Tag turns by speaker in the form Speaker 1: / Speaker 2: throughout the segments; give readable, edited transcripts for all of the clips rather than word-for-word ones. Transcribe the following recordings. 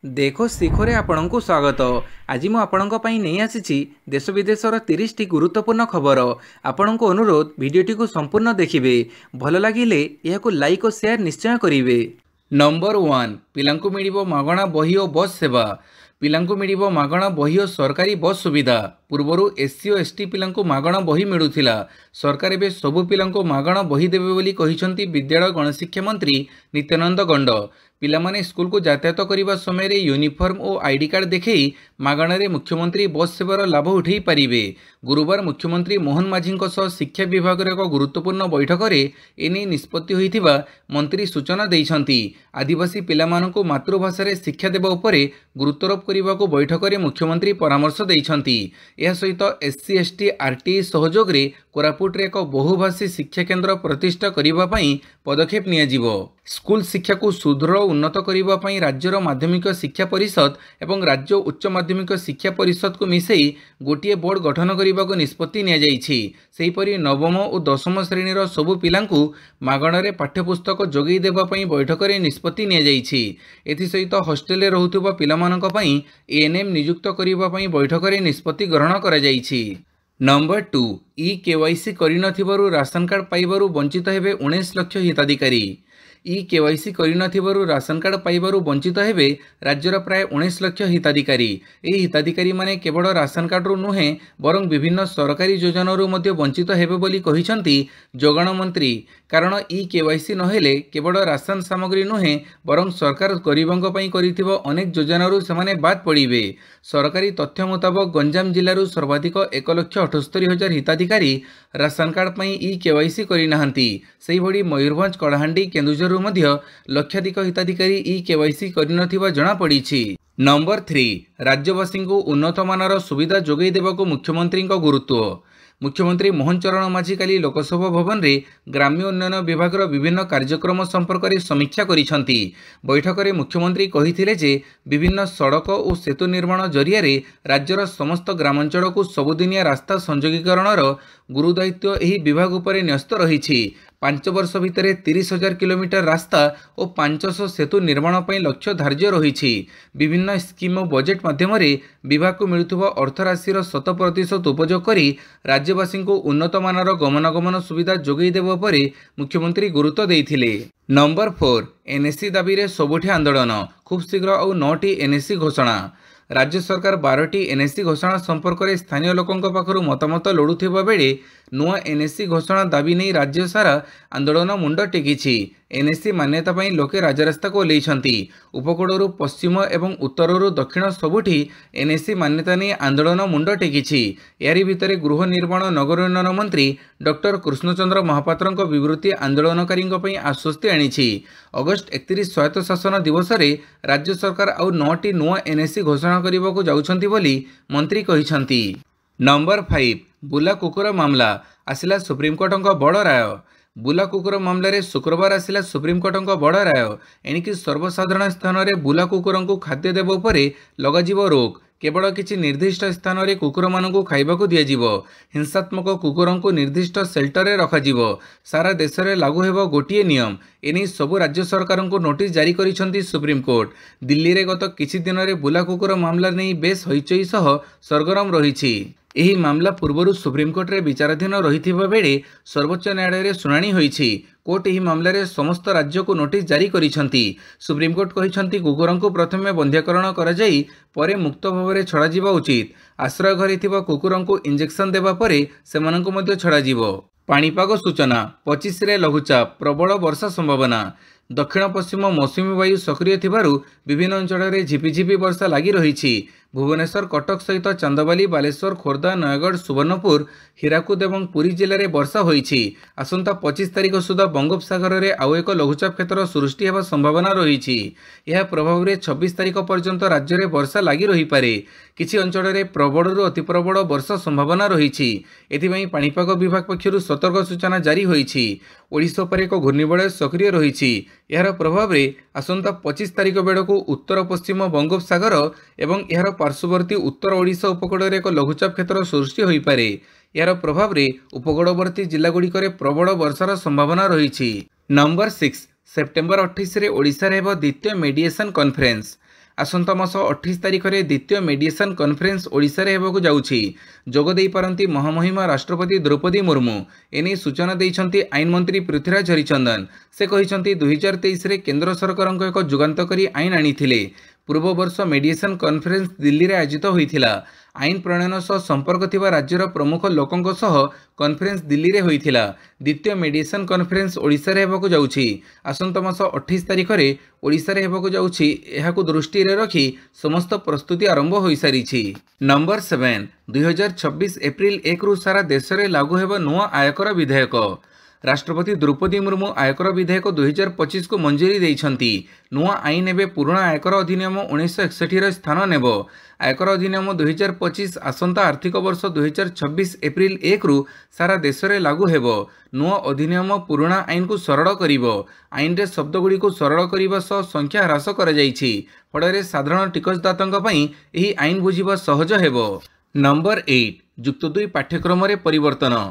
Speaker 1: देखो शिखरे आपण को स्वागत। आज मु आपण नहीं आसी देश विदेशर 30 टी गुरुत्वपूर्ण खबर। आपण को अनुरोध भिडटी को संपूर्ण देखिए, भल लगिले यह लाइक और शेयर निश्चय करेंगे। नंबर 1 पिलांकु मिलिबो मागणा बही और बस सेवा। पिलांकु मिलिबो मागणा बही और सरकारी बस सुविधा। पूर्वरु एससी और एसटी पिलांकु मागणा बही मिलुथिला। सरकार एबे सबु पिलांकु मागणा बही देबे बोली कहिसंती विद्यालय गणशिक्षा मंत्री नित्यानंद गंड। पिलामाने स्कूल को यातायात करने समय यूनिफॉर्म और आईडी कार्ड देखई मागणारे मुख्यमंत्री बस सेवार लाभ उठे पारे। गुरुवार मुख्यमंत्री मोहन माझी शिक्षा विभाग एक गुरुत्वपूर्ण बैठक में एने निष्पत्ति होइथिबा मंत्री सूचना देइछंती। आदिवासी पिलामानंकु मातृभाषा शिक्षा देबा उपरे गुरुत्वारोप करने को बैठक में मुख्यमंत्री परामर्श देइछंती। यह सहित एससी एसटी आरटीई सहयोग रे कोरापुट रे एक बहुभाषी शिक्षा केन्द्र प्रतिष्ठा करिबा पई पदक्षेप नियाजिबो। स्कूल शिक्षा को सुदृढ़ उन्नत करिबा पई राज्यर माध्यमिक शिक्षा परिषद एवं राज्य उच्च माध्यमिक शिक्षा परिषद को मिसई गोटे बोर्ड गठन करने को निष्पत्ति नियाଯାଇଛି। सेहीपरि नवम और दशम श्रेणीर सबु पिलांकु मागणारे पाठ्यपुस्तक जोगई देबा पई बैठक में निष्पत्ति नियाଯାଇଛି। एथि सहित हॉस्टेल रे रहुथिबा पिलामानक पई एएनएम नियुक्त करिबा पई बैठक में निष्पत्ति ग्रहण करा जाइछि। नंबर 2 ई केवाईसी करिनथिबारु राशन कार्ड पाइबारु वंचित हेबे 19 लाख हिताधिकारी। ई केवाईसी करिनथिबारु राशन कार्ड पाइबारु वंचित हेबे राज्यर प्राय 19 लाख हिताधिकारी। एही हिताधिकारी माने केवल राशन कार्ड रु नुहे बरं विभिन्न सरकारी योजनारू मध्ये वंचित हेबे बोली कहिसंती जोगाण मंत्री। कारण ई केवाईसी नहेले केवल राशन सामग्री नुहे बरं सरकार गरीबंक पई करिथिबा अनेक योजनारू सेमाने बाद पड़िबे। सरकारी तथ्य मुताबक गंजाम जिल्लारू सर्वाधिक 1,78,000 हिताधिकारी राशन कार्ड पई ई केवाईसी करिनाहांती। सेही भडी मयूरभंज कड़ाहांडी केन्दुझर लक्षाधिक हिताधिकारी ई केवाईसी करिनथिबा जणा पड़िछि। नंबर 3 राज्यवासी को उन्नत मानर सुविधा जोगई देबाको मुख्यमंत्री गुरुत्व। मुख्यमंत्री मोहन चरण माझी काली लोकसभा भवन रे ग्राम्य उन्नयन विभाग विभिन्न कार्यक्रम संपर्क में समीक्षा करिसंती। बैठक में मुख्यमंत्री कहिथिले जे विभिन्न सड़क और सेतु निर्माण जरिया राज्यर समस्त ग्रामांचल को सबुदिनिया रास्ता संयोगीकरणर गुरुदायित्व एही विभाग उपरे न्यस्त रही। 5 वर्ष भितर 30,000 किलोमीटर रास्ता और 500 सेतु निर्माण पर लक्ष्य धार्य रही। विभिन्न स्कीम और बजेट माध्यम विभाग को मिलुवा अर्थराशि 100% उपयोग कर राज्यवासी को उन्नत मानर गमनागमन सुविधा जोगई देवा पर मुख्यमंत्री गुरुत्व देइथिले। नंबर 4 एनएससी दाबी रे सबुठी आंदोलन। खूब शीघ्र और 9टी एनएससी घोषणा। राज्य सरकार 12टी एनएससी घोषणा संपर्क में स्थानीय लोकों पाखु मतामत लोड़ुवा बेले नुआ एनएससी घोषणा दाबी नहीं राज्य सारा आंदोलन मुंड टेकी। एनएससी मान्यता पर लोके राजरास्ता को ओह्लैछंती। उपकूलू पश्चिम एवं उत्तररू दक्षिण सबुठी एनएससी मान्यता नहीं आंदोलन मुंड टेकी। यारी भितर गृह निर्माण नगर उन्नयन मंत्री डॉक्टर कृष्णचंद्र महापात्र विवृत्ति आंदोलनकारी आश्वस्ति आनी। अगस्ट 31 स्वायत्त शासन दिवस में राज्य सरकार आउ 9टी नुआ एनएससी घोषणा करने को जाउछंती बोली मंत्री कहिसंती। नंबर 5 बुला कुकुर मामला आसिला सुप्रीमकोर्ट बड़ राय। बुला कुकुर मामलें शुक्रवार आसिला सुप्रीमकोर्ट बड़ राय। एणिकी सर्वसाधारण स्थान में बुला कुकुर को खाद्य देव उपर लगाजिबो रोक। केवल किसी निर्दिष्ट स्थान में कुकुर मानू खाइबाकू दियाजिबो। हिंसात्मक कुकुर को निर्दिष्ट सेल्टर में रखाजिबो। सारा देश में लागू हेबो गोटिए नियम। एने सबु राज्य सरकार को नोटिस जारी करिसंती सुप्रीमकोर्ट। दिल्ली रे गत किछि दिन में बुला कुकुर मामला नहीं बेस हईचई सह सरगरम रही। एही मामला पूर्व सुप्रीमकोर्ट रे विचाराधीन रही बेले सर्वोच्च न्यायालय शुणाणी होईछि। कोर्ट एही मामला रे समस्त राज्य को नोटिस जारी करिसंती। सुप्रीमकोर्ट कहिसंती कुकुर को प्रथमे बंध्याकरण करा जाई परे मुक्त भाव में छड़ा जिबा उचित। आश्रय घरे थिबा कुकुर को इंजेक्शन देबा परे सेमानंकु मध्ये छड़ा जिबो। पाणीपाग सूचना 25 रे लघुचाप प्रबल वर्षा संभावना। दक्षिण पश्चिम मौसुमी वायु सक्रिय थिबारु विभिन्न अंचल में झिपिझिपि वर्षा लगी रही। भुवनेश्वर कटक सहित चांदबाली बालेश्वर खोर्धा नयगढ़ सुवर्णपुर हीराकुद और पुरी जिले में वर्षा होईछि। आसंता 25 तारिख सुधा बंगोपसागर में आउ एक लघुचाप क्षेत्र सृष्टि होगा संभावना रही। यह प्रभाव में 26 तारिख पर्यंत राज्य में वर्षा लगी रही पारे। किछि अंचल में प्रबल अति प्रबल वर्षा संभावना रही। एथिपाई पाणीपाग विभाग पक्षरु सतर्क सूचना जारी होईछि। ओडिशा पर एक घूर्णिबलय सक्रिय रही। यार प्रभाव में आसंता 25 तारिख बेड़ू उत्तर पश्चिम बंगोपसागर एवं यार पार्श्ववर्ती उत्तर ओडिशा उपकूल में एक लघुचाप क्षेत्र सृष्टि हो पारे। यार प्रभाव में उपकूलवर्ती जिलागुड़िक प्रबल वर्षार संभावना रही। नंबर 6 सेप्टेम्बर 28 ओडिशा हेब द्वितीय मेडिएशन कॉन्फ्रेंस। आसंता मास 28 तारिख में द्वितीय मेडिएशन कॉन्फ्रेंस ओडिशा रे हेबाकु जाउछि। जोग देई पारंती महामहिमा राष्ट्रपति द्रौपदी मुर्मू। एने सूचना देइछंती आईन मंत्री पृथ्वीराज हरिचंदन। से कहिछंती 2023 रे केंद्र सरकारक एक जुगान्तकारी आईन आनिथिले। पूर्व वर्ष मेडिएशन कॉन्फ्रेंस दिल्ली रे आयोजित होइथिला। आईन प्रणयन सह संपर्क थिबा राज्यर प्रमुख लोकंक सह कॉन्फ्रेंस दिल्ली रे होइथिला। द्वितीय मेडिएशन कॉन्फ्रेंस ओडिशा रे हेबाकु जाउछि। आसंता मास 28 तारिख रे ओडिशा रे हेबाकु जाउछि। एहाकु दृष्टि रे रखी समस्त प्रस्तुति आरंभ होई सारिछि। नंबर 7 2026 एप्रिल 1 रु सारा देश रे लागू हेबा नुआ आयकर विधेयक। राष्ट्रपति द्रौपदी मुर्मू आयकर विधेयक 2025 को मंजूरी देइछंती। नुआ आईन एबे पुराना आयकर अधिनियम 1961 रे स्थान नेबो। आयकर अधिनियम 2025 आसंता आर्थिक वर्ष 2026 एप्रिल 1 रु सारा देश रे लागू हेबो। नुआ अधिनियम पुराना आईन को सरल करिवो। आईन रे शब्द गुडी को सरल करिबा सह संख्या ह्रास करा जाइछि। फଳରେ साधारण टिकसदातांक पई एही आईन बुझिबा सहज हेबो। नंबर 8 युक्त 2 पाठ्यक्रम रे परिवर्तन।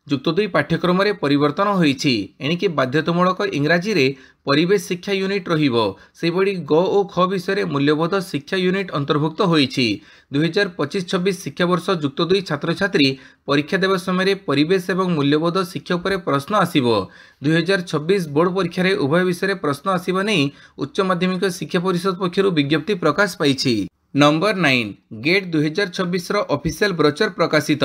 Speaker 1: युक्त 2 पाठ्यक्रम रे परिवर्तन होईछि। एणिकी बाध्यतामूलक इंग्राजी रे परिवेश शिक्षा यूनिट रहिबो। से बडी ग ओ ख विषय रे मूल्यबोध शिक्षा यूनिट अंतर्भुक्त होईछि। 2025-26 शिक्षा वर्ष युक्त 2 छात्र छात्री परीक्षा देवा समय परिवेश एवं मूल्यबोध शिक्षा उपरे प्रश्न आसीबो। 2026 बोर्ड परीक्षा रे उभय विषय रे प्रश्न आसीबा नै उच्च माध्यमिक शिक्षा परिषद पक्षरु विज्ञप्ति प्रकाश पाइछि। नंबर 9 गेट 2026 रो ऑफिशियल ब्रोचर प्रकाशित।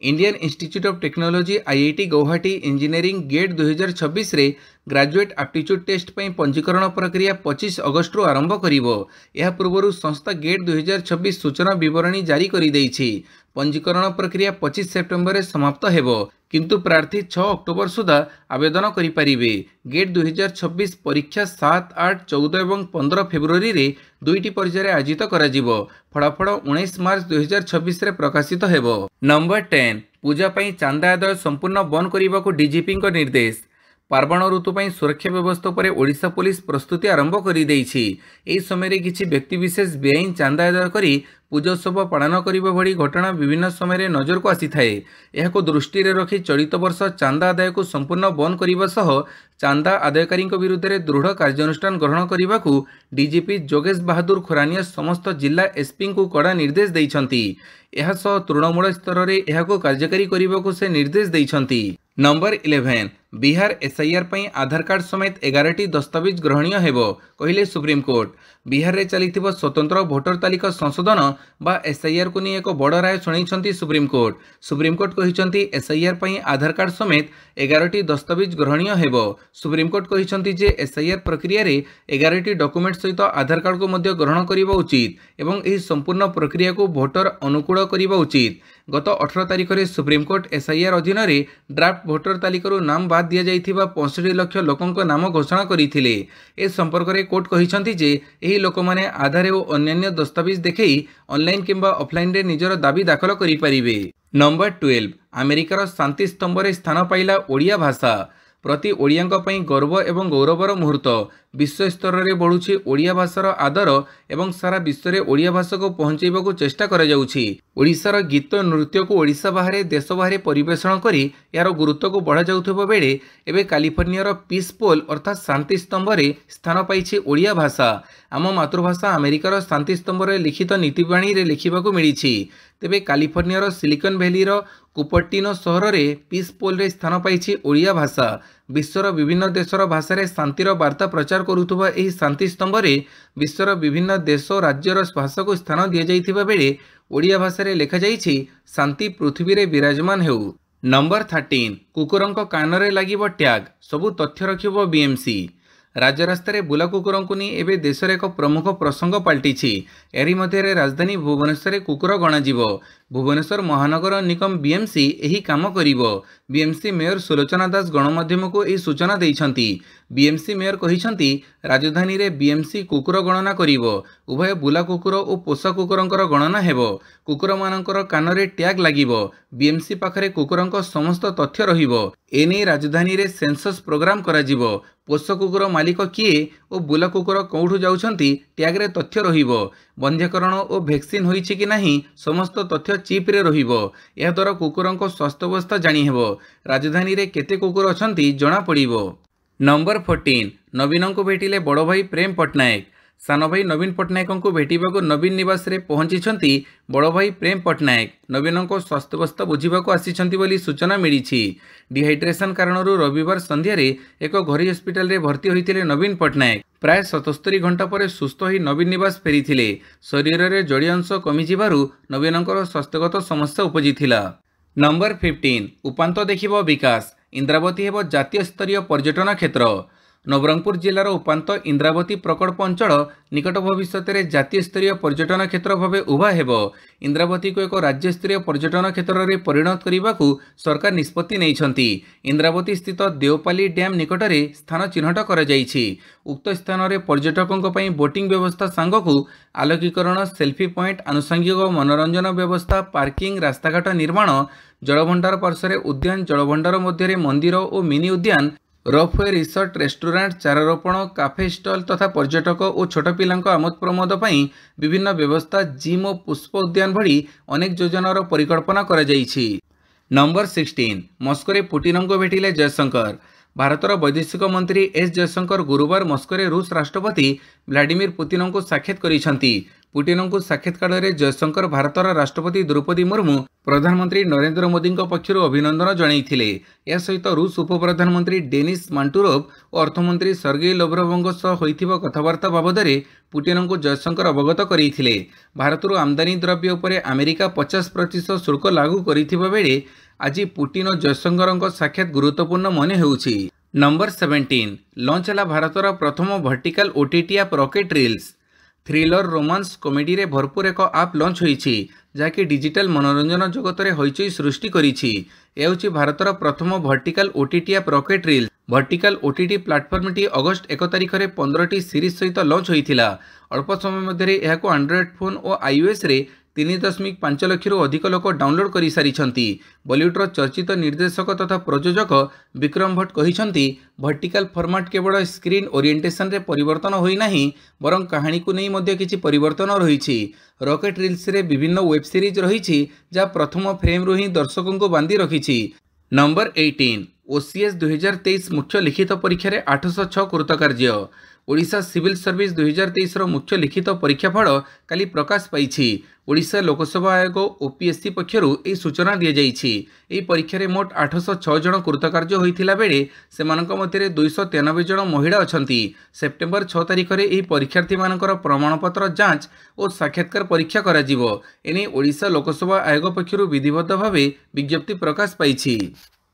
Speaker 1: Indian institute of technology IIT Guwahati engineering GATE 2026 रे ग्रेजुएट एप्टीट्यूड टेस्ट पई पंजीकरण प्रक्रिया 25 अगस्त रु आरंभ करिवो। यह पूर्व संस्था गेट 2026 सूचना विवरणी जारी करि दैछि। पंजीकरण प्रक्रिया 25 सेप्टेम्बर रे समाप्त हेबो, किंतु प्रार्थी 6 अक्टोबर सुधा आवेदन करि परिबे। गेट 2026 परीक्षा 7, 8, 14 एवं 15 फेब्रुआरी रे दुईटी पर्याय आयोजित करा जिवो। फलाफल 19 मार्च 2026 रे प्रकाशित हेबो। नंबर 10 पूजा पई चांदा आदाय संपूर्ण बंद करिबाकू डीजीपी को निर्देश। पार्वण ऋतु पर सुरक्षा व्यवस्था पर ओडिशा पुलिस प्रस्तुति आरंभ कर समय किसी व्यक्तिशेष बेआईन चांदा आदाय करी पूजोत्सव पालन करने भली घटना विभिन्न समय नजर को आसी थाए। यह दृष्टि रखी चलित वर्ष चांदा आदाय को संपूर्ण बंद करने सह चांदा आदायकारी विरुद्ध में दृढ़ कार्यानुष्ठान ग्रहण करने को डीजीपी जोगेश बहादुर खोरानिया समस्त जिला एसपी को कड़ा निर्देश देइछंती। यह सह तृणमूल स्तर में यह कार्यकारी करने को से निर्देश देइछंती। नंबर 11 बिहार एसआईआर पई आधार कार्ड समेत 11टी दस्तावेज ग्रहणीय हेबो कहिले सुप्रीमकोर्ट। बिहार रे चलिथिबो स्वतंत्र भोटर तालिका संशोधन बा एसआईआर को नहीं एक बड़ राय शुणी सुप्रीमकोर्ट। सुप्रीमकोर्ट कहिसंती एसआईआर पई आधार कार्ड समेत 11टी दस्तावेज ग्रहणीय हेबो। सुप्रीमकोर्ट कहिसंती जे एसआईआर प्रक्रिया रे 11टी डॉक्यूमेंट सहित आधार कार्ड को मध्य ग्रहण करिबा उचित एवं एही संपूर्ण प्रक्रिया को भोटर अनुकूल करिबा उचित। गत 18 तारिख रे सुप्रीमकोर्ट एसआईआर अधीन रे ड्राफ्ट भोटर तालिका नाम बाद दिया जाइथिबा 65 लाख लोकंक नाम घोषणा करिथिले। ए संपर्क रे कोर्ट कहिसंती जे एही लोक माने आधार और अन्य दस्तावेज देखई ऑनलाइन किंबा ऑफलाइन रे निजर दाबी दाखल करि परिबे। नंबर 12 अमेरिकार शांति स्तंभ रे स्थान पाइला ओडिया भाषा। प्रति ओडियांक पई गर्व एवं गौरवर मुहूर्त। विश्व स्तर में बढ़ुछि ओडिया भाषार आदर एवं सारा विश्व में ओडिया भाषा को पहुंचाइबाकू चेष्टा करा जाउछि। ओडिशार गीत नृत्य को ओडिशा बाहर देश बाहर परिवेषण करी यार गुरुत्व को बढ़ा जाउथबा बेले एबे कैलिफोर्नियार पीस पोल अर्थात शांति स्तंभ रे स्थान पाइछि ओडिया भाषा। आम मातृभाषा अमेरिकार शांति स्तंभ रे लिखित नीतिबाणी रे लिखिबाकू मिलिछि। तेबे कैलिफोर्नियार सिलिकन वैली कुपर्टिनो सहर रे पीस पोल रे स्थान पाइछि ओडिया भाषा। विश्वर विभिन्न देशर भाषा शांतिर वार्ता प्रचार करुथुबा एही शांति स्तंभ रे विश्वर विभिन्न देश और राज्यर भाषा को स्थान दिया जाइथिबा बेले ओडिया भाषा रे लेखा जाइछि शांति पृथ्वी रे विराजमान हेउ। नंबर 13 कुकुरंक कान रे लागिबो टैग सबु तथ्य रखिबो बीएमसी। राज्य रास्तार बुला कुकुर को नहीं एवं देश में एक प्रमुख प्रसंग पलटि। एरी मध्य राजधानी भुवनेश्वर कुकुर गणाजिबो। भुवनेश्वर महानगर निगम बीएमसी यही काम करिवो। बीएमसी मेयर सुलोचना दास गणमाध्यम को यह सूचना देइछंती। बीएमसी मेयर कहिछंती राजधानी रे बीएमसी कुकुर गणना करिवो। उभय बुला कुकुर और पोषा कुकुरंकर गणना हेबो। कुकुर मानकर कान रे टैग लागिवो। बीएमसी पाखरे कुकुरंक समस्त तथ्य रहिबो। एने राजधानी रे सेंसस प्रोग्राम कराजिबो। पोष कुकुर मालिक किए और बुला कुकुर कौठू जाउछंती टैग रे तथ्य रहिबो। बंध्याकरण और वैक्सीन होईछि कि नहीं समस्त तथ्य चिप रे रहिबो। यह द्वारा कुकुरंक स्वास्थ्य अवस्था जानी हेबो। राजधानी रे केते कुकुर अछंती जणा पड़िबो। नंबर 14 नवीन को भेटिले बड़ भाई प्रेम पट्टनायक। सान भाई नवीन पट्टनायक को भेटा नवीन निवास रे पहुंची बड़ भाई प्रेम पट्टनायक नवीन को स्वास्थ्यावस्था बुझाक आसी सूचना मिली। डिहाइड्रेशन कारण रविवार संध्यार एक घरोई हस्पिटाल रे भर्ती होते नवीन पट्टनायक प्राय 77 घंटा पर सुस्थ हो नवीन निवास फेरी शरीर में जड़ीय अंश कमिज नवीन स्वास्थ्यगत समस्या उपजी। नंबर 15 उपांत देखिब विकास इंद्रावती हेब जातीय स्तरीय पर्यटन क्षेत्र। नवरंगपुर जिलार उपांत इंद्रावती प्रकल्प अंचल निकट भविष्य में जातीय स्तरीय पर्यटन क्षेत्र भाव उभा हेब। इंद्रावती को एक राज्य स्तरीय पर्यटन क्षेत्र में परिणत करने को सरकार निष्पत्ति नहीं। इंद्रावती स्थित देवपाली डैम निकट में स्थान चिन्हट कर उक्त स्थान में पर्यटकों बोटिंग व्यवस्था सांगक आलोकीकरण सेल्फी पॉइंट आनुषंगिक मनोरंजन व्यवस्था पार्किंग रास्ताघाट निर्माण जलभंडार पार्श्व उद्यान जलभंडार मध्य मंदिर और मिनी उद्यान रफवे रिसोर्ट रेस्टोरेंट चारारोपण काफे स्टल तथा पर्यटक और छोट पिला आमोद प्रमोद पर विभिन्न व्यवस्था जिम और पुष्प उद्यान भली अनेक योजनार परिकल्पना करा जायछि। नंबर 16 मस्को रे पुतिन को भेटिले जयशंकर। भारतर वैदेशिक मंत्री एस जयशंकर गुरुवार मस्को रे रूस राष्ट्रपति व्लादिमीर पुतिन को साक्षात करिसेंति। पुतिन को साक्षात काल में जयशंकर भारतर राष्ट्रपति द्रौपदी मुर्मू प्रधानमंत्री नरेंद्र मोदी पक्षर अभिनंदन जणाइथिले। या सहित रूस उपप्रधानमंत्री डेनिस मांटुरोव और अर्थमंत्री सर्गेई लाव्रोव सह होइथिबा कथबार्ता बाबद पुतिन को जयशंकर अवगत करथिले। भारतरू आमदानी द्रव्य उपर अमेरिका 50% शुल्क लागू करिथिबा बेले आज पुतिन और जयशंकर साक्षात गुरुत्वपूर्ण मन होउछि। नंबर 17 लॉन्च है भारतर प्रथम vertical OTT app Rocket reels. Thriller romance comedy रे भरपूर एक आप लॉन्च होईछि जाकि डिजिटल मनोरंजन जगत में हईचई सृष्टि करिछि। ए होछि भारतर प्रथम vertical OTT app Rocket Reels. Vertical OTT platform टी अगस्त 1 तारिख में 15टी सीरीज सहित लॉन्च होइथिला। अल्प समय मध्य यह एंड्रॉइड फोन और आईओएस रे 3.5 लाख अधिक लोक डाउनलोड कर सारी। बॉलीवुडर चर्चित निर्देशक तथा प्रयोजक विक्रम भट्ट कहिसंती वर्टिकल फॉर्मेट केवल स्क्रीन ओरिएंटेशन रे परिवर्तन होई नाही बरं कहानी को नहीं मध्य किछि परिवर्तन रहिछि। रॉकेट रील्स रे विभिन्न वेब सीरीज रहिछि जा प्रथम फ्रेम रु ही दर्शकों को बांधी रखिछि। नंबर 18 ओसीएस 2023 मुख्य लिखित परीक्षा रे 806 कृतकार्य। ओडिशा सिविल सर्विस 2023 मुख्य लिखित परीक्षाफल काली प्रकाश पाई। ओडिशा लोकसेवा आयोग ओपीएससी पक्षर यह सूचना दी जाइछि। एही परीक्षा रे मोट 806 जन कृतकार्य होइथिला बेले सेमानक मध्य 293 जन महिला अछंती। सेप्टेम्बर 6 तारिख में यह परीक्षार्थी मानकर प्रमाणपत्र जांच और साक्षात्कार परीक्षा करा जिवो। एने ओडिशा लोकसेवा आयोग पक्षर विधिबद्ध भावे विज्ञप्ति प्रकाश पाई।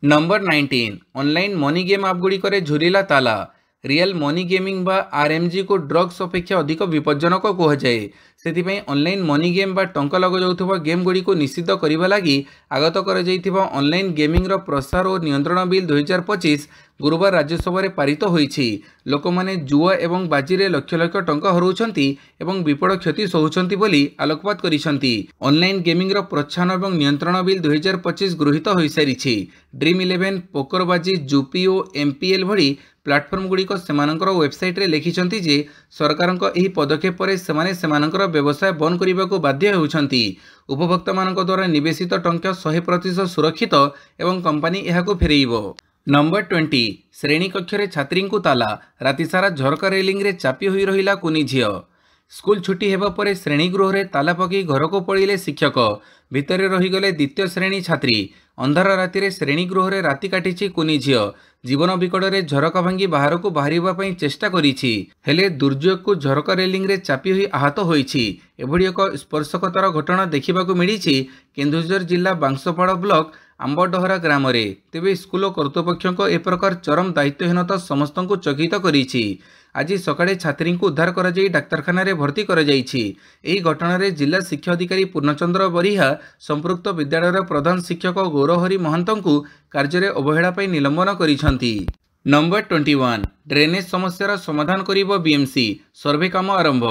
Speaker 1: नंबर 19 ऑनलाइन मनी गेम आप गुड़िक झुरिला ताला। रियल मनी गेमिंग बा आरएमजी को ड्रग्स अपेक्षा अधिक विपज्जनक कहुए। से ऑनलाइन मनी गेम बा टंका लग गेम गुड़ी को निषिद्ध करने लगी आगत कर ऑनलाइन गेमिंग रो प्रसार और नियंत्रण बिल 2025 गुरुवार राज्यसभा रे पारित होईछि। लोक माने जुआ एवं बाजी रे लक्ष लक्ष टंका हरउछंती एवं विपद क्षति सहुछंती बोली आलोकपात करिसंती। ऑनलाइन गेमिंग रो प्रोत्साहन एवं नियंत्रण बिल 2025 गृहीत होई सारिछि। ड्रीम 11 पोकर बाजी जुपिओ एमपीएल भली प्लाटफर्म गुड़िक सेमानकर वेबसाइट रे लिखिछंती जे सरकारक एही पदक्षेप पर सेमानकर व्यवसाय बंद करने को बाध्य होउछंती। उपभोक्ता मानक द्वारा निवेशित टंका 100% सुरक्षित एवं कंपनी एहाको फेरेइबो। नंबर 20 श्रेणी कक्ष छात्री को ताला। राति सारा झरका रेलिंग रे चापी हुई रहिला कुनी झियो। स्कूल छुट्टी हेबा परे श्रेणीगृह रे ताला पकई घर को पड़िले शिक्षक। भितर रहीगले द्वितीय श्रेणी छात्री। अंधार राति रे श्रेणीगृह रे राति काटिछि कुनी झियो। जीवन विकट रे झरका भांगी बाहर को बाहरिबा पई चेष्टा करिछि हेले दुर्जोग को झरका रेलिंग रे चापी हुई आहत होईछि। एभଳି एक स्पर्शकतर घटना देखिबाकू मिलिछि केन्दुझर जिला बांसपाड़ ब्लॉक आंबडहरा ग्राम रे। तेबे स्कूल कर्तृपक्षों ए प्रकार चरम दायित्वहीनता समस्त को चकित करिछि। आज सकाळे छात्री को उद्धार करा जाई डाक्तरखाना रे भर्ती करा जाइछि। एही घटना रे जिला शिक्षा अधिकारी पूर्णचंद्र बरिहा संपृक्त विद्यालयर प्रधान शिक्षक गौरहरी महंत को कार्य रे अवहेला पई निलंबन करिसंती। नंबर 21 ड्रेनेज समस्यार समाधान करिबो बीएमसी। सर्वे काम आरंभ।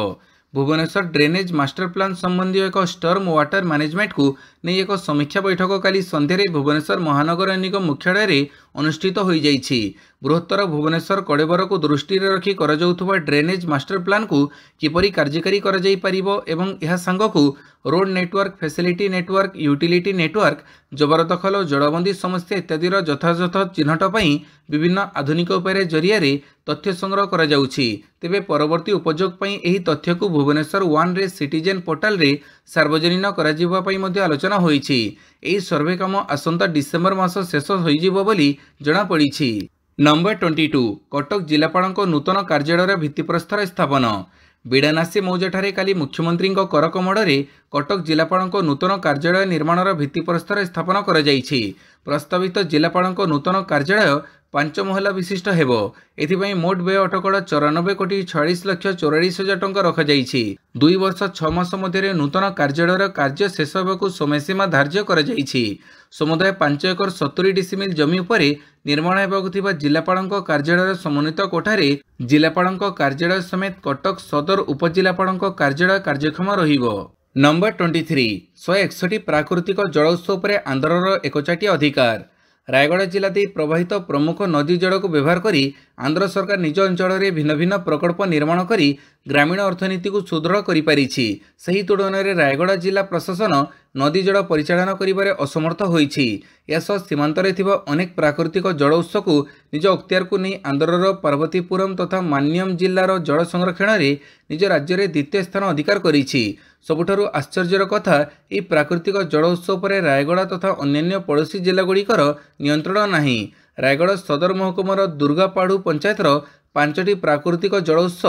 Speaker 1: भुवनेश्वर ड्रेनेज मास्टर प्लान संबंधी एक स्टर्म वाटर मैनेजमेंट को नहीं एक समीक्षा बैठक काली संध्यारे भुवनेश्वर महानगर निगम मुख्यालय रे अनुष्ठित हो जाइछि। बृहत्तर भुवनेश्वर कड़ेबर को दृष्टि रखी कराଯାउथुबा ड्रेनेज मास्टर प्लान को किपरि कार्यकारी करा जाई परिबो एवं यह संगकु road network facility network utility network जबरदखल और जड़बंदी समस्या इत्यादि यथायथ चिन्हट पई विभिन्न आधुनिक उपाय जरिया तथ्य संग्रह करा जाउछि। तेबे परवर्ती उपयोग पई एही तथ्य को भुवनेश्वर 1 रे सिटीजन पोर्टल रे सार्वजनिक करा जिबा पई मध्ये आलोचना होईछि। एही सर्वे काम आसंता डिसेंबर मास शेष होई जिवो बोली जणा पड़िछि। नंबर 22 कटक जिलापाल नूतन कार्यालय भित्तिप्रस्तर स्थापन। बिड़ानासी मौजाठारे काली मुख्यमंत्री करकमड़े कटक जिलापाल नूतन कार्यालय निर्माणर भित्तिप्रस्तर स्थापन करा जाइछि। प्रस्तावित जिलापाल नूतन कार्यालय 5 महला विशिष्ट हेबो। एथिपाई मोट व्यय अटकल 94,46,44,000 टंका रखाଯାଇଛି। 2 वर्ष 6 मास मध्य नूतन कार्यालय कार्य शेष होगा समयसीमा धार्य कराଯାଇଛି। समुदाय 5 एकर 70 डिसिमिल जमी उपरे निर्माण होगा जिलापाल कार्यालय समन्वित कोठारे जिलापाल कार्यालय समेत कटक सदर उपजिलापाल कार्यालय कार्यक्षम रहिबो। नंबर 23 161 प्राकृतिक जल उत्स पर आंध्रर एकचाटिया अधिकार। रायगढ़ जिला दे प्रवाहित प्रमुख नदी जल को व्यवहार करी आंध्र सरकार निज अंचल में भिन्न भिन्न प्रकल्प निर्माण करी ग्रामीण अर्थनीति को सुदृढ़ करिपारिछि। सही तुलना में रायगढ़ जिला प्रशासन नदी जल परिचालन करिबारे असमर्थ होइछि। यासह सीमांतरे थिबा अनेक प्राकृतिक जल उत्स को निज अख्तियार को नहीं आंध्रर पार्वतीपुरम तथा मान्यम जिलार जल संरक्षण में निज राज्य में द्वितीय स्थान अधिकार करिछि। सबुठारु आश्चर्यर कथा यह प्राकृतिक जल उत्स पर रायगढ़ तथा अन्य पड़ोशी जिलागुड़िकर नियंत्रण नहीं। रायगढ़ सदर महकुमार दुर्गापाड़ू पंचायतर 5टी प्राकृतिक जल उत्स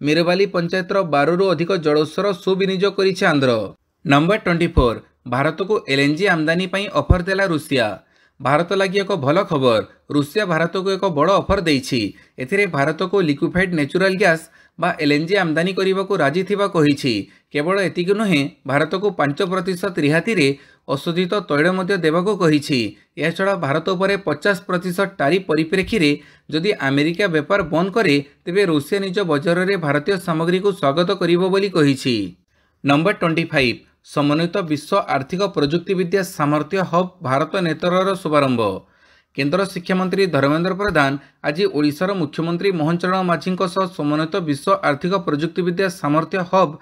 Speaker 1: मीरबाली पंचायतर 12 रु अधिक जल उत्सर सुविनियोग करिछि आंध्र। नंबर 24 भारत को एलएनजी आमदानी पई ऑफर देला रूसिया। भारत लगी एक भल खबर। रूसिया भारत को एक बड़ ऑफर देइछि। एथिरे भारत को लिक्विफाइड नेचुरल गैस बा एलएनजी आमदानी करने को राजी थिबा कहिछि। केवल एतिक नुहे भारत को 5% रिहाती रे अशोधित तैल मध्य देवाको कहिछि। यह छड़ा भारत पर 50% टारिफ परिप्रेक्षी रे जदि अमेरिका व्यापार बंद करे तेबे रूसिया निज बजार रे भारतीय सामग्री को स्वागत करिबो बोली कहिछि। नंबर 25 समन्वित विश्व आर्थिक प्रजुक्तिविद्या सामर्थ्य हब भारत नेतृत्वर शुभारंभ। केंद्र शिक्षा मंत्री धर्मेंद्र प्रधान आज ओडिशार मुख्यमंत्री मोहन चरण माझी समन्वित विश्व आर्थिक प्रजुक्तिविद्या सामर्थ्य हब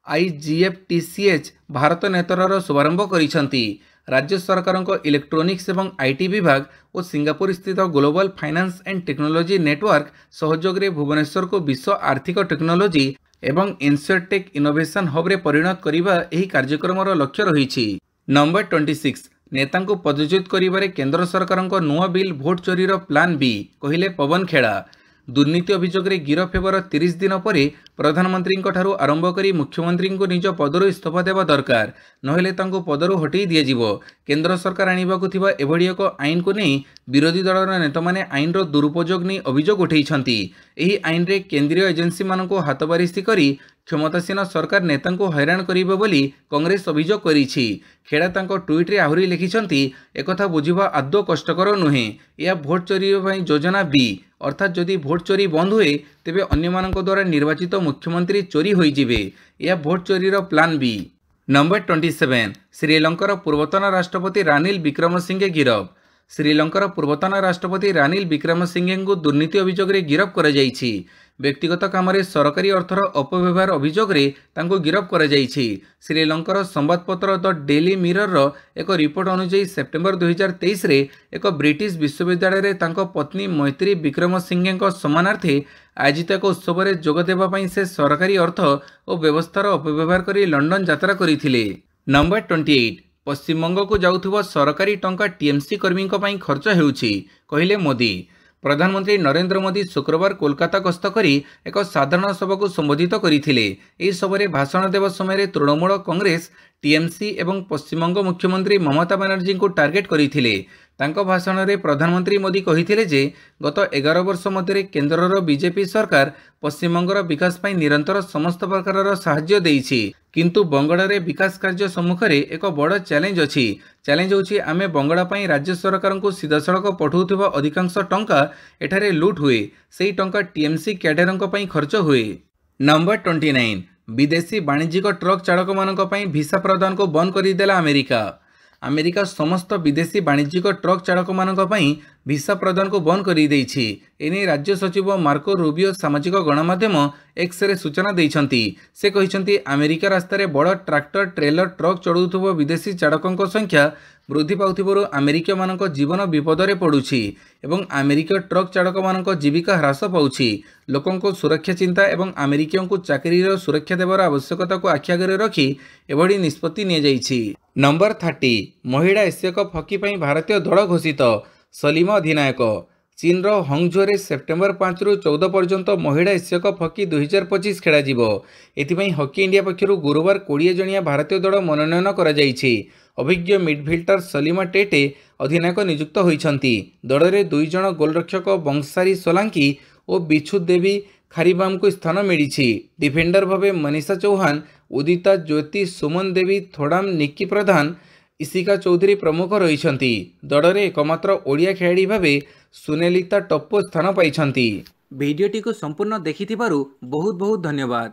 Speaker 1: IGFTCH भारत नेतृत्वर शुभारंभ करिसेंती। राज्य सरकार इलेक्ट्रोनिक्स एवं आईटी विभाग और सिंगापुर स्थित global finance and technology network सहयोग रे भुवनेश्वर को विश्व आर्थिक टेक्नोलॉजी एवं इंश्योरटेक इनोवेशन हब रे परिणत करिबा एही कार्यक्रमर लक्ष्य रहिछि। नंबर 26 नेता को पदच्युत करिबारे केंद्र सरकार नुआ बिल भोट चोरीर प्लान बी कहिले पवन खेड़ा। दुर्नीति अभियोग रे गिरफ हेबार 30 दिन पर प्रधानमंत्री ठारू आरंभ करी मुख्यमंत्री को निज पदर इस्तीफा देवा दरकार, नहेले तांको पदर हटई दिया जिवो। केंद्र सरकार आनिबाकु थिबा एभଳି एक आईन को नहीं विरोधी दलर नेता माने आईन रो दुरुपयोग नहीं अभियोग उठैछंती। एही आईन रे केंद्रीय एजेंसी मानको हातबारिशी करी क्षमतासीन सरकार नेता को हैरान करिबो बोली कांग्रेस अभियोग करिछि। खेड़ा तांको ट्वीट रे आहुरी लिखिछंती एकथा बुझिबा आदौ कष्टकर नुहे। या भोट चोरी पई योजना बी अर्थात जदि भोट चोरी बंद हुए तेबे अन्य मानक द्वारा निर्वाचित मुख्यमंत्री चोरी होई जिवे। या भोट चोरीर प्लान बी। नंबर 27 श्रीलंकार पूर्वतन राष्ट्रपति रानिल विक्रमसिंघे गिरफ। श्रीलंकार पूर्वतन राष्ट्रपति रानिल विक्रमसिंघे को दुर्नीति अभियोग रे गिरफ करा जाइछि। व्यक्तिगत काम रे सरकारी अर्थर अपव्यवहार अभियोग रे तांको गिरफ करा जाइछि। श्रीलंकार संवादपत्र द डेली मिरर रो एक रिपोर्ट अनुसार सेप्टेम्बर 2023 रे एक ब्रिटिश विश्वविद्यालय रे तांको पत्नी मैत्री विक्रमसिंघे सम्मानार्थे आयोजित एक उत्सव रे जोग देबा पई से सरकारी अर्थ और व्यवस्थार अपव्यवहार करी लंडन यात्रा करिथिले। नंबर 28 पश्चिमबंग को जाउथुबा सरकारी टंका टीएमसी कर्मी खर्च हेउछि कहिले मोदी। प्रधानमंत्री नरेंद्र मोदी शुक्रवार कोलकाता गस्त करी एक साधारण सभा को संबोधित करथिले। एही सभारे भाषण देवा समय तृणमूल कांग्रेस टीएमसी एवं पश्चिमबंग मुख्यमंत्री ममता बनर्जी को टार्गेट करथिले। तांको भाषण में प्रधानमंत्री मोदी कहिथिले जे गत 11 वर्ष मध्य केंद्रर बीजेपी सरकार पश्चिमबंगर विकास पाई निरंतर समस्त प्रकार साहाय्य देइछि, किंतु बंगड़ा रे विकास कार्य सम्मुख रे एक बड़ चैलेंज अछि। चैलेंज होछि आमे बंगड़ा पाई राज्य सरकार को सीधासड़क पठाउथिबा अधिकांश टंका एठारे लूट हुए, सेही टंका टीएमसी कैडरंक पाई खर्च हुए। नंबर 29 विदेशी वाणिज्यिक ट्रक चालक मानक पाई भिसा प्रदान को बंद कर देला अमेरिका। अमेरिका समस्त विदेशी वाणिज्यिक ट्रक चालक मानक पाई ଭିସା ପ୍ରଦାନକୁ ବନ୍ଦ କରିଦେଇଛି। ଏନେଇ ରାଜ୍ୟ ସଚିବ ମାର୍କୋ ରୁବିଓ ସାମାଜିକ ଗଣମାଧ୍ୟମ ଏକ୍ସରେ ସୂଚନା ଦେଇଛନ୍ତି। ସେ କହିଛନ୍ତି ଆମେରିକା ରାସ୍ତାରେ ବଡ଼ ଟ୍ରାକ୍ଟର ଟ୍ରେଲର ଟ୍ରକ୍ ଚଢ଼ାଉଥିବା ବିଦେଶୀ ଚାଳକଙ୍କ ସଂଖ୍ୟା ବୃଦ୍ଧି ପାଉଥିବାରୁ ଆମେରିକୀୟମାନଙ୍କ ଜୀବନ ବିପଦରେ ପଡ଼ୁଛି ଏବଂ ଆମେରିକୀୟ ଟ୍ରକ୍ ଚାଳକମାନଙ୍କ ଜୀବିକା ହ୍ରାସ ପାଉଛି। ଲୋକଙ୍କ ସୁରକ୍ଷା ଚିନ୍ତା ଏବଂ ଆମେରିକୀୟଙ୍କୁ ଚାକିରିର ସୁରକ୍ଷା ଦେବାର ଆବଶ୍ୟକତାକୁ ଆଖି ଆଗରେ ରଖି ଏଭଳି ନିଷ୍ପତ୍ତି ନିଆଯାଇଛି। ନମ୍ବର 30 ମହିଳା ଏସିଆ କପ୍ ହକି ପାଇଁ ଭାରତୀୟ ଦଳ ଘୋଷିତ। ସଲିମା ଅଧିନାୟକ। ଚୀନର ହଂଜୋରେ ସେପ୍ଟେମ୍ବର 5ରୁ 14 ପର୍ଯ୍ୟନ୍ତ ମହିଳା ଏସିଆ କପ୍ ହକି 2025 ଖେଳାଯିବ। ଏଥିପାଇଁ ହକି ଇଣ୍ଡିଆ ପକ୍ଷରୁ ଗୁରୁବାର 20 ଜଣିଆ ଭାରତୀୟ ଦଳ ମନୋନୟନ କରାଯାଇଛି। ଅଭିଜ୍ଞ ମିଡ୍ଫିଲ୍ଡର ସଲିମା ଟେଟେ ଅଧିନାୟକ ନିଯୁକ୍ତ ହୋଇଛନ୍ତି। ଦଳରେ 2 ଜଣ ଗୋଲରକ୍ଷକ ବଂଶାରୀ ସୋଲାଙ୍କି ଓ ବିଛୁ ଦେବୀ ଖାରିବାମଙ୍କୁ ସ୍ଥାନ ମିଳିଛି। ଡିଫେଣ୍ଡର ଭାବେ ମନୀଷା ଚୌହାନ, ଉଦିତା ଜ୍ୟୋତି, ସୁମନ ଦେବୀ, ଥୋଡାମ, ନିକି ପ୍ରଧାନ, ଇଶିକା ଚୌଧୁରୀ ପ୍ରମୁଖ ରହିଛନ୍ତି। ଦଳରେ ଏକମାତ୍ର ଓଡ଼ିଆ ଖେଳାଳି ଭାବେ ସୁନେଲିତା ଟପ୍ପୋ ସ୍ଥାନ ପାଇଛନ୍ତି। ଭିଡ଼ିଓଟିକୁ ସମ୍ପୂର୍ଣ୍ଣ ଦେଖିଥିବାରୁ ବହୁତ ବହୁତ ଧନ୍ୟବାଦ।